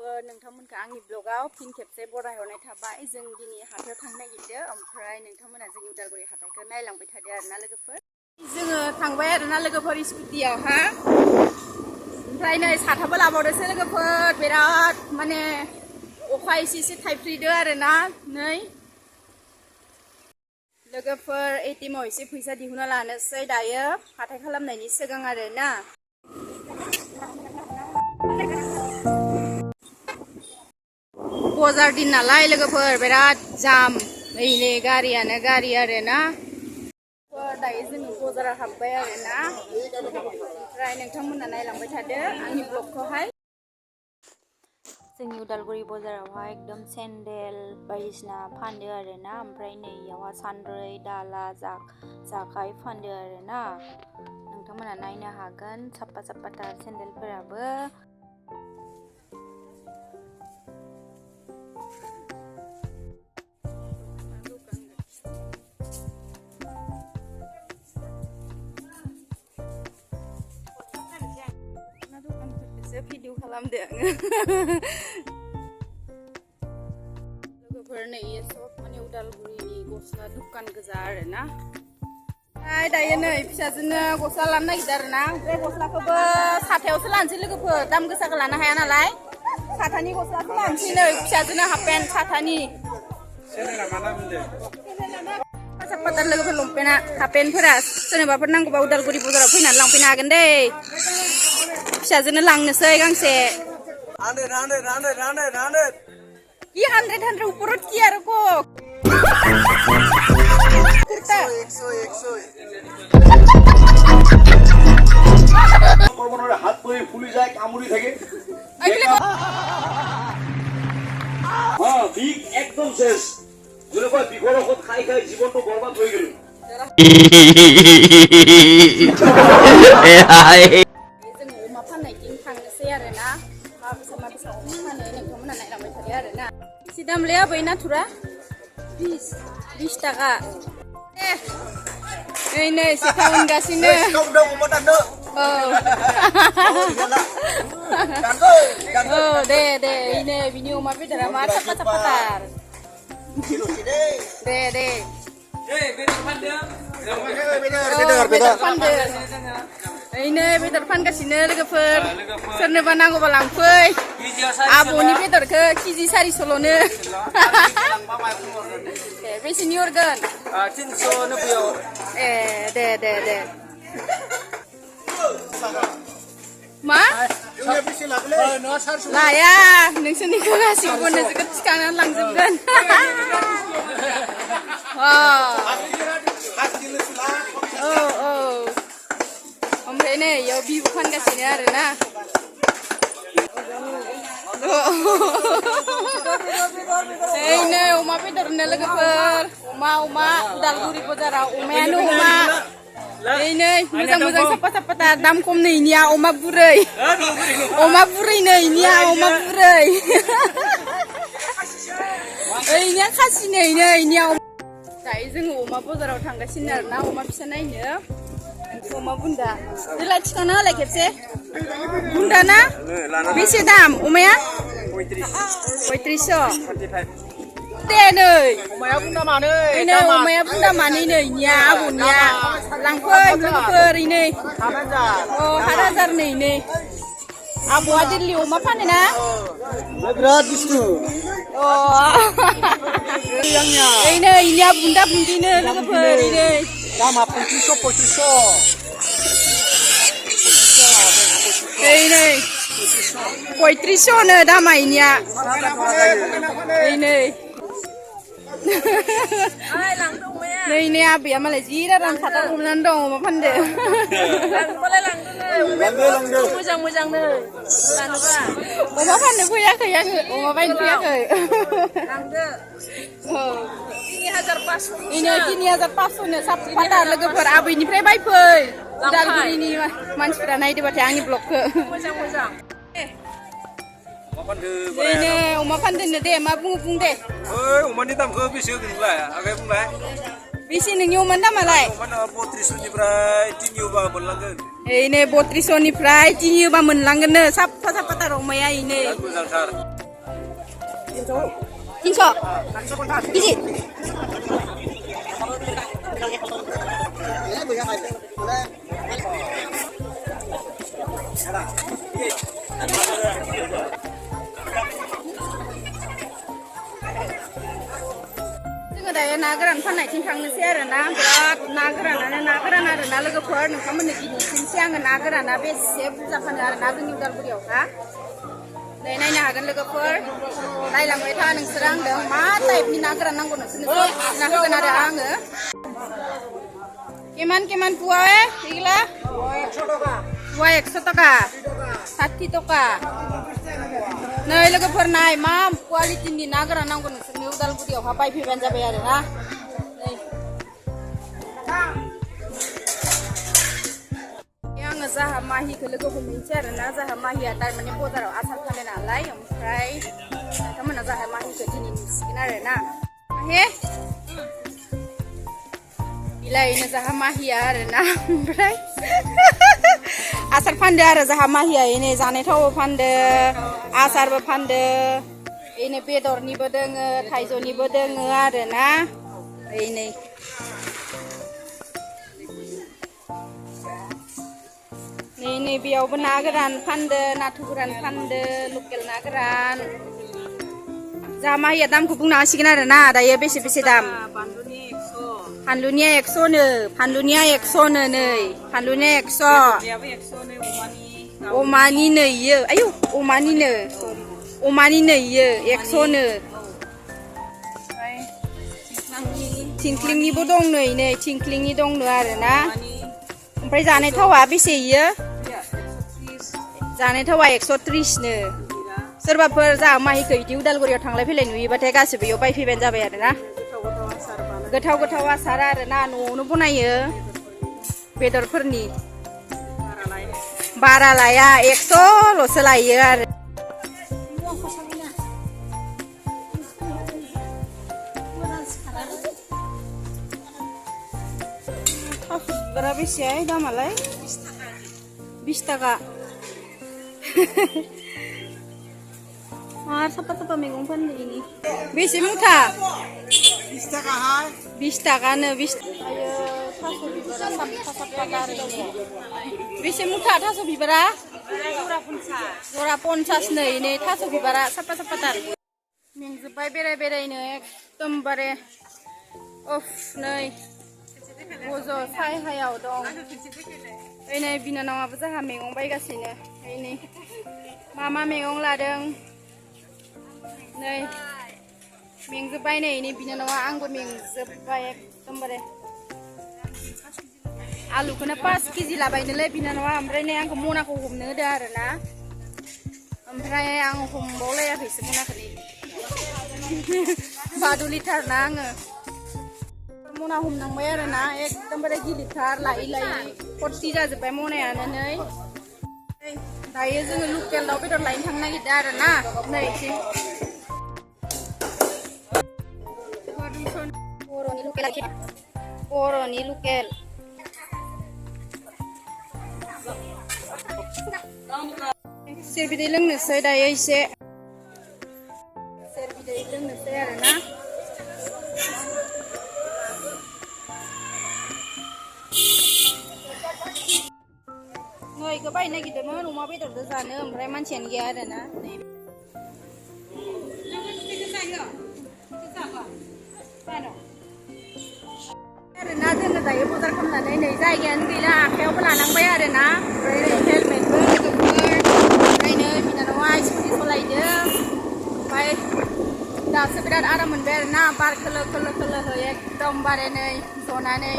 लोगोफोर नोंथांमोनखौ आंनि ब्लगाव फिन खेबसे बरायहरनाय थाबाय। जों दिनै हाथायाव थांनो नागिरदों, ओमफ्राय नोंथांमोना जोंनि उदालगुरि हाथायखौ नायलांबाय थादो आरोना लोगोफोर। जोङो थांबाय आरोना लोगोफोर स्कुटियावहा, ओमफ्राय नै साथाबो लाबावदोंसो लोगोफोर। बिराद माने अखा एसे थाइफ्रिदो आरोना। नै लोगोफोर एटिएमाव एसे फैसा दिहुनना लानोसै दायो हाथाय खालामनायनि सिगां आरोना। बजार दिन नालाय लोगोफोर बिराद जाम, नै गारियानो गारि आरोना। दायो जोङो बजाराव हाबबाय आरोना, ओमफ्राय नोंथांमोना नायलांबाय थादो आंनि ब्लगखौहाय। जोंनि उदालगुरि बजारावहाय एकदम सेन्देल बायदिसिना फानदो आरोना, ओमफ्राय नैयावहा सान्द्रै दाला जाखाय फानदो आरोना। नोंथांमोना नायनो हागोन, साफा साफाथार सेन्देलफोराबो। भिडिअ खालामदो आङो। लोगोफोर नै सब माने उदालगुरिनि गस्ला दुखान गोजा आरोना। दायो नै फिसाजोनो गस्ला लानो नागिरदों आरोना, बे गस्लाखौबो साथायावसो लानोसै लोगोफोर, दाम गोसाखौ लानो हाया नालाय साथानि गस्लाखौ लानोसै। नै फिसाजोनो हाफ पेन्ट साथानि साफाथार लोगोफोर लंपेन्टआ हाफ पेन्टफोरा सोरनोबाफोर नांगौबा उदालगुरि बाजाराव फैनानै लांफैनो हागोन दै। फिसाजोनो लांनोसै गांसे। 100 উপৰত কি আৰু কক। হাত পৰি ফুলি যায়, কামুৰি থাকে। বিষ একদম শেষ। যেনেকুৱা বিষৰ ঔষধ খাই খাই জীৱনটো বৰবাদ হৈ গ'ল। जोङो अमा फाननायथिं थांनोसै आरोना। माबेसे अमा फानो नोंथांमोना नायलांबाय थादो आरोना। एसे दामलै आबै नाथुरा 20 थाखा। नै सेखा उनगासिनो। औ दे नै बिनि अमा बेदरा मा साफा साफाथार। दे बेदर फानदो। नै बेदर फानगासिनो लोगोफोर, सोरनोबा नांगौबा लांफै। आब'नि बेदरखौ केजि 400ल'नो। बेसेनि हरगोन? 390 दे मा लाया, नोंसोरनिखौ गासिबो नोंसोरखौ थिखांनानै लांजोबगोन। औ ओमफ्राय नै इयाव बिबु फानगासिनो आरोना। नै अमा बेदरनो लोगोफोर, अमा उदालगुरि बाजाराव अमायानो अमा। नै मोजां साफाथार, दाम खम नै इनिया अमा बुरै नै इनिया अमा बुरै। इनिया खासि नै इनिया। दायो जोङो अमा बाजाराव थांगासिनो आरोना, अमा फिसा नायनो। अमा बुन्दा जेला थिखांना होलाय खेबसे। बुन्दा ना बेसे दाम अमाया? 3500। दे नै अमाया बुन्दा मानै। अमाया बुन्दा मानै नै इनिया आब'निया। लांफै लोगोफोर नै। 7000 नै। आब'आ दिल्ली अमा फानो ना? बिराद बुस्थु। नै इनिया बुन्दा बुन्दिनो लोगोफोर। नै दामा 3500। नै 3500नो दामा इनिया। नै आबैया मालाय जि रारान खाथा हमनानै दं अमा फानदो। मोजांनो लानोबा। अमा फाननो फैयाखै आङो, अमा बायनो फैयाखै। 3500नो साफाथार लोगोफोर। आबैनिफ्राय बायफै, उदालगुरिनि मानसिफोरा नायदोबाथाय आंनि ब्लगखौ। अमा फानदोनो दे, मा बुङो बुं दे। अमानि दामखौ बेसे होगोन नोंलाय? आगै बुंलाय। बेसे नोंनियावमोन दामालाय? Mana 32निफ्राय 3 युबा मोनलांगोन। Ini 3200निफ्राय 3 युबा मोनलांगोननो साफा साफाथार अमाया ini. मोजांथार। 300 biji. जोङो दायो ना गोरान फाननायथिं थांनोसै आरो ना बिराद ना गोरान आरो ना लोगोफोर नोंथांमोननो दिन्थिनोसै आङो ना गोराना बेसे बुरजा फानो आरो ना जोंनि उदालगुरियावहा नै नायनो हागोन लोगोफोर नायलांबाय था नोंसोर आंदों मा टाइपनि ना गोरान नांगौ नोंसोरनो दिन्थिना होगोन आरो आङो keman puwa igla puwa 100 taka 60 taka नै लोगोफोर नाय मा क्वालिटिनि ना गोरान नांगौ नोंसोरनो उदालगुरियावहा बायफैबानो जाबाय आरो ना नै आङो जाहा माहिखौ लोगो हमहैनोसै आरो ना जाहा माहिया थारमाने बाजाराव आसार फानो नालाय ओमफ्राय नोंथांमोना जाहा माहिखौ दिनै नुसिगोन आरो ना हे बिलाइनो जाहा माहिया आरो ना ओमफ्राय आसार फानदो आरो जाहा माहिया इनै जानाय थावबो फानदो आसारबो फानदो इनै बेदरनिबो दोङो थाइजौनिबो दोङो आरो ना इनै नै बेयावबो ना गोरान फानदो नाथुर गोरान फानदो लकेल ना गोरान जाहा माहिया दामखौ बुंनो हासिगोन आरो ना दायो बेसे दाम फानलुनिया 100 नो फानलुनिया 100 नो नै फानलुनिया 100 अमानि नै इयो आयु अमानि नै इयो 100 नो थिंख्लिंनिबो दं नै थिंख्लिंनि दंनो आरो ना ओमफ्राय जानाय थावा बेसे इयो जानाय थावा 130 नो सोरबाफोर जाहा माहिखौ इदि उदालगुरियाव थांलाय फैलाय नुयोबाथाय गासिबो इयाव बायफैबानो जाबाय आरो ना गोथाव आसार आरो ना न'आवनो बनायो बेदरफोरनि बारा लाया 100ल'सो लायो आरो थास'बिबारा बेसे दामालाय 20 थाखा मार साफा मैगं फानदो इनि बेसे मुथा 20 थाखाहाय 20 थाखानो 20 आयो थास' बिबारा साफा आरो इनि बेसे मुथा थास' बिबारा जरा 50 नै नै थास' बिबारा साफाथार मेंजोब्बाय बेरायनो एकदमबारे उफ नै गोजौ सायहायाव दं नै बिनानावाबो जाहा मैगं बायगासिनो नै मा मैगं लादों नै मेंजोब्बाय नै बिनानावा आंबो मेंजोब्बाय एकदमबारे आलुखौनो 5 केजि लाबायनोलै बिनानावा ओमफ्राय नै आंखौ मनाखौ हमनो होदो आरो ना ओमफ्राय आं हमबावलायाखैसो मनाखौ बादुलिथार ना आङो मना हमनांबाय आरो ना एकदमबारे गिलिरथार लायै 40 जाजोब्बाय मनायानो नै दायो जोङो लकेल दाउ बेदर लायनो थांनो नागिरदों आरो ना नै बर'नि लकेल सेर बिदै लोंनोसै दायो एसे सेर बिदै लोंनोसै आरो ना नै इखौ बायनो नागिरदोंमोन अमा बेदरजों जानो ओमफ्राय मानसियानो गैया आरो ना आरोना जोङो दायो बाजार खालामनानै नै जायगायानो गैला आखायावबो लानांबाय आरो ना ओमफ्राय हेलमेटबो ओमफ्राय नै बिनानावा स्कुटि सालायदों ओमफ्राय दासो बिराद आराम मोनबाय आरो ना बार खोलो एकदमबारे नै जनानै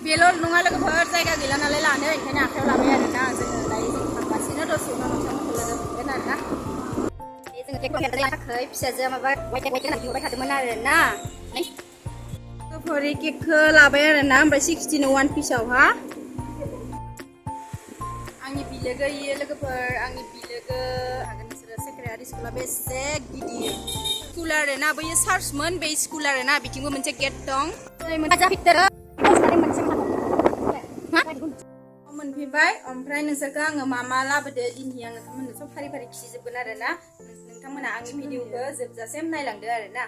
बेल' नङा लोगोफोर जायगा गैला नालाय लानो ओंखायनो आखायाव लाबाय आरो ना जोङो दायो जों थांगासिनो दसे उनाव नोंथांमोनखौ लोगो मोनगोन आरो ना जोङो टेक्टर लायाखै फिसाजोआ माबा वाइट होनानै बिहरबाय थादोंमोन आरो ना लोगोफोर केकखौ लाबाय आरो ना ओमफ्राय 16 वान पिसावहा आंनि बिलोगो इयो लोगोफोर आंनि बिलोगो हागोन नोंसोरो सेक्रेटारि स्कुला बेसे गिदिर स्कुल आरो ना बैयो चार्चमोन बे स्कुल आरो ना बिथिंबो मोनसे गेट दं मोनफैबाय ओमफ्राय नोंसोरखौ आङो मा मा लाबोदो दिनै आङो नोंथांमोननो सब फारि फारि खिजोबगोन आरो ना नोंथांमोना आंनि भिडिअखौ जोबजासिम नायलांदो आरो ना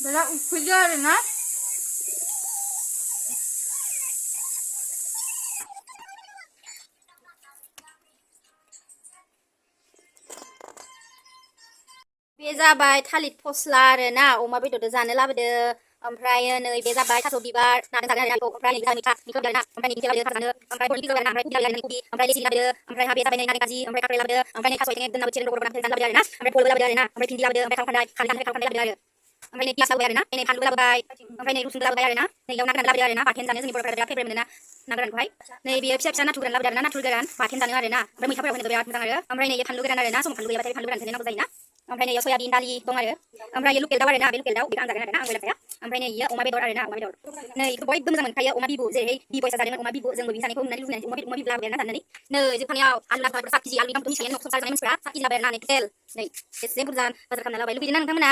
बिराद उखैदो आरो ना बे जाबाय थालिर फस्ला आरो ना अमा बेदरजों जानो लाबोदो ओमफ्राय नै बे जाबाय थास' बिबार नाजों जागोन आरो ओमफ्राय नै मैथा लाबोदो ओमफ्राय नै लाबोदो थास' जानो ओमफ्राय बरनि लाबोदो ओमफ्राय कबि ओमफ्राय लेसि लाबोदो ओमफ्राय बे जाबाय नै नारें खाजि ओमफ्राय काक्रेल लाबोदो ओमफ्राय नै थास' आथिं एकदम बोथिया रगड़ रगड़ जानो लाबोदो आरो ना ओमफ्राय फुलबो लाबोदो आरो ना ओमफ्राय भिन्दि लाबोदो ओमफ्राय खावखान्दाय लाबोदो आरो ओमफ्राय नै पियास लाबोबाय आरो ना नै फानलु लाबोबाय ओमफ्राय नै रुसुनबो लाबोबाय आरो ना नै इयाव ना गोरान लाबोदो आरो ना बाथोन जानो जोंनि बर'फोरा बिराद फेभरेट मोनो ना ना गोरानखौहाय नै बेयो फिसा फिसा नाथुर गोरान लाबोदो आरो ना नाथुर गोरान बाथोन जानो आरो ना ओमफ्राय मैथाफोराव होनो बिराद मोजां आरो ओमफ्राय नै फानलु गोरान आरो ना समाव फानलु गैयाबाथाय फानलु गोरान होनो नांगौ जायोना ओमफ्राय नै सयाबिन दालि दं आरो ओमफ्राय लकेल दाउ आरो ना बे लकेल दाउ बेखौ आं जागोन आरो ना आं बयलार जाया ओमफ्राय नै इयो अमा बेदर आरो ना अमा बेदर नै इखौ बयबो मोजां मोनखायो अमा बिबु जेरै बिबयसा जादोंमोन अमा बिबु जोंबो बिनि जानायखौ नुनानै लुबैनानै अमा बिबु लाबोबाय आरो ना जानानै नै जोबखानायाव आलु लाबोबाय 7 केजि आलुनि दामखौ मिथिखायो न'खर जानाय मानसिफ्रा 7 केजि लाबोबाय आरो ना नै टेल नै एसे बुरजा बाजार खालामना लाबाय लुबैदोंना नोंथांमोना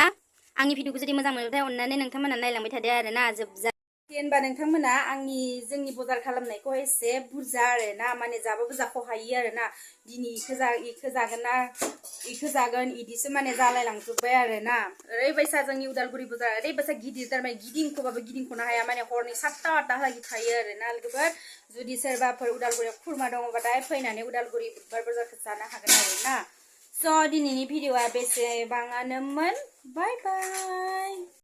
आंनि भिडिअखौ जुदि मोजां मोनोब्ला अननानै नोंथांमोना नायलांबाय थादो आरो ना जोबजा होनबा नोंथांमोना जोंनि बाजार खालामनायखौ एसे बुरजा आरो ना माने जाबाबो जाख'हायि आरो ना दिनै इखो जागोन ना इखो जागोन इदिसो माने जालायलांजोब्बाय आरो ना ओरैबायसा जोंनि उदालगुरि बाजार ओरैबायसा गिदिर थारमाने गिदिंख'बाबो गिदिंख'नो हाया माने हरनि 7ता 8ताहालागै थायो आरो ना लोगोफोर जुदि सोरबाफोर उदालगुरियाव खुरमा दङबाथाय फैनानै उदालगुरि बुधबार बाजारखौ जानो हागोन आरो ना स' दिनैनि भिडिअआ बेसेबाङानोमोन बाय बाय